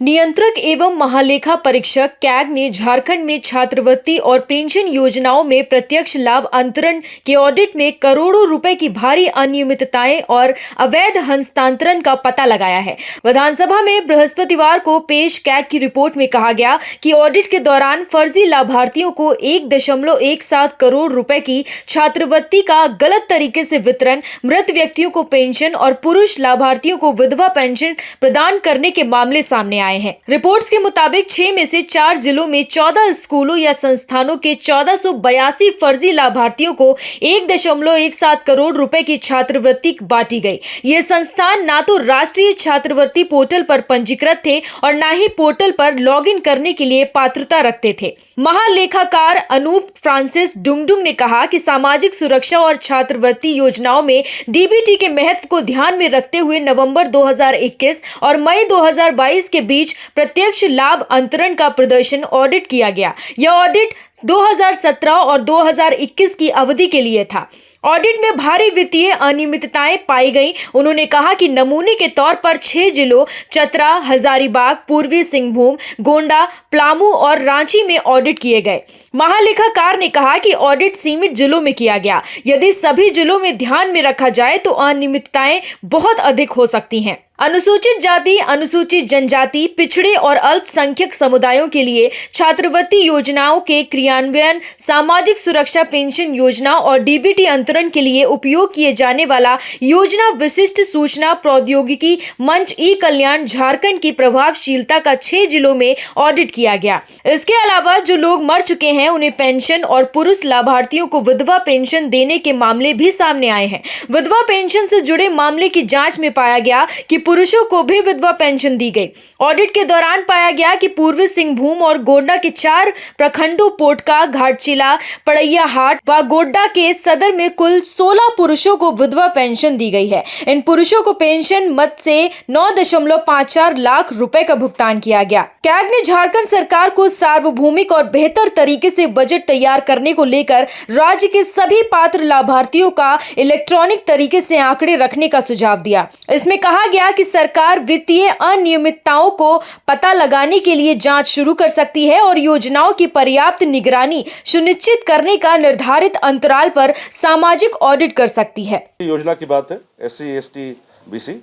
नियंत्रक एवं महालेखा परीक्षक कैग ने झारखंड में छात्रवृत्ति और पेंशन योजनाओं में प्रत्यक्ष लाभ अंतरण के ऑडिट में करोड़ों रुपए की भारी अनियमितताएं और अवैध हस्तांतरण का पता लगाया है। विधानसभा में बृहस्पतिवार को पेश कैग की रिपोर्ट में कहा गया कि ऑडिट के दौरान फर्जी लाभार्थियों को 1.17 करोड़ रुपए की छात्रवृत्ति का गलत तरीके से वितरण, मृत व्यक्तियों को पेंशन और पुरुष लाभार्थियों को विधवा पेंशन प्रदान करने के मामले सामने आए हैं। रिपोर्ट्स के मुताबिक 6 में से 4 जिलों में 14 स्कूलों या संस्थानों के 1482 फर्जी लाभार्थियों को 1.17 करोड़ रुपए की छात्रवृत्ति बांटी गई। ये संस्थान ना तो राष्ट्रीय छात्रवृत्ति पोर्टल पर पंजीकृत थे और ना ही पोर्टल पर लॉगिन करने के लिए पात्रता रखते थे। महालेखाकार अनूप फ्रांसिस डुंगडुंग ने कहा कि सामाजिक सुरक्षा और छात्रवृत्ति योजनाओं में डीबीटी के महत्व को ध्यान में रखते हुए नवंबर 2021 और मई 2022 के बीच प्रत्यक्ष लाभ अंतरण का प्रदर्शन ऑडिट किया गया। यह ऑडिट 2017 और 2021 की अवधि के लिए था। ऑडिट में भारी वित्तीय अनियमितताएं पाई गई। उन्होंने कहा कि नमूने के तौर पर 6 जिलों चतरा, हजारीबाग, पूर्वी सिंहभूम, गोंडा, पलामू और रांची में ऑडिट किए गए। महालेखाकार ने कहा कि ऑडिट सीमित जिलों में किया गया। यदि सभी जिलों में ध्यान में रखा जाए तो अनियमितताएं बहुत अधिक हो सकती हैं। अनुसूचित जाति, अनुसूचित जनजाति, पिछड़े और अल्पसंख्यक समुदायों के लिए छात्रवृत्ति योजनाओं के क्रियान्वयन, सामाजिक सुरक्षा पेंशन योजना और डीबीटी अंतरण के लिए उपयोग किए जाने वाला योजना विशिष्ट सूचना प्रौद्योगिकी मंच ई कल्याण झारखंड की प्रभावशीलता का 6 जिलों में ऑडिट किया गया। इसके अलावा जो लोग मर चुके हैं उन्हें पेंशन और पुरुष लाभार्थियों को विधवा पेंशन देने के मामले भी सामने आए हैं। विधवा पेंशन से जुड़े मामले की जांच में पाया गया कि पुरुषों को भी विधवा पेंशन दी गई। ऑडिट के दौरान पाया गया कि पूर्वी सिंहभूम और गोंडा के 4 प्रखंडों पोटका, घाटशिला, पड़ैयाहाट व गोड्डा के सदर में कुल 16 पुरुषों को विधवा पेंशन दी गई है। इन पुरुषों को पेंशन मद से 9.54 लाख रुपए का भुगतान किया गया। कैग ने झारखंड सरकार को सार्वभौमिक और बेहतर तरीके से बजट तैयार करने को लेकर राज्य के सभी पात्र लाभार्थियों का इलेक्ट्रॉनिक तरीके से आंकड़े रखने का सुझाव दिया। इसमें कहा गया कि सरकार वित्तीय अनियमितताओं को पता लगाने के लिए जांच शुरू कर सकती है और योजनाओं की पर्याप्त निगरानी सुनिश्चित करने का निर्धारित अंतराल पर सामाजिक ऑडिट कर सकती है। योजना की बात है, SC, ST, BC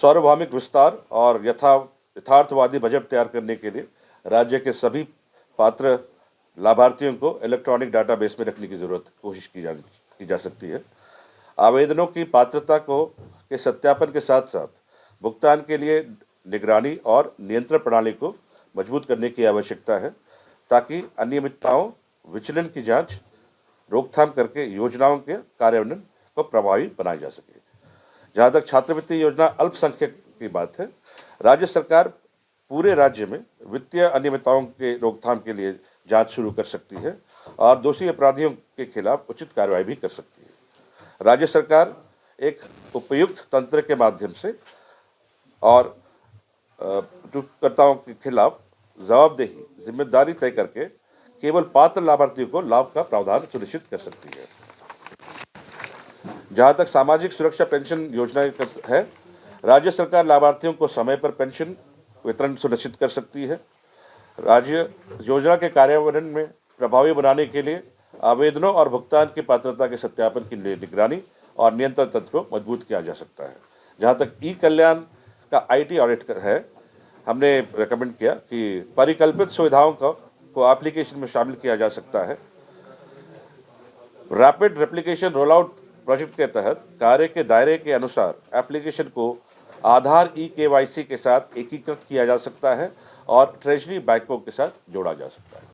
सार्वभौमिक विस्तार और यथार्थवादी बजट तैयार करने के लिए राज्य के सभी पात्र लाभार्थियों को इलेक्ट्रॉनिक डाटाबेस में रखने की कोशिश की जा सकती है। आवेदनों की पात्रता के सत्यापन के साथ साथ भुगतान के लिए निगरानी और नियंत्रण प्रणाली को मजबूत करने की आवश्यकता है ताकि अनियमितताओं, विचलन की जांच, रोकथाम करके योजनाओं के कार्यान्वयन को प्रभावी बनाया जा सके। जहां तक छात्रवृत्ति योजना अल्पसंख्यक की बात है, राज्य सरकार पूरे राज्य में वित्तीय अनियमितताओं के रोकथाम के लिए जांच शुरू कर सकती है और दोषी अपराधियों के खिलाफ उचित कार्रवाई भी कर सकती है। राज्य सरकार एक उपयुक्त तंत्र के माध्यम से और उपयोगकर्ताओं के खिलाफ जवाबदेही, जिम्मेदारी तय करके केवल पात्र लाभार्थियों को लाभ का प्रावधान सुनिश्चित कर सकती है। जहां तक सामाजिक सुरक्षा पेंशन योजना है, राज्य सरकार लाभार्थियों को समय पर पेंशन वितरण सुनिश्चित कर सकती है। राज्य योजना के कार्यान्वयन में प्रभावी बनाने के लिए आवेदनों और भुगतान की पात्रता के सत्यापन की निगरानी और नियंत्रण तंत्र को मजबूत किया जा सकता है। जहां तक ई कल्याण का IT ऑडिट है, हमने रेकमेंड किया कि परिकल्पित सुविधाओं को एप्लीकेशन में शामिल किया जा सकता है। रैपिड रेप्लिकेशन रोलआउट प्रोजेक्ट के तहत कार्य के दायरे के अनुसार एप्लीकेशन को आधार eKYC के साथ एकीकृत किया जा सकता है और ट्रेजरी बैंकों के साथ जोड़ा जा सकता है।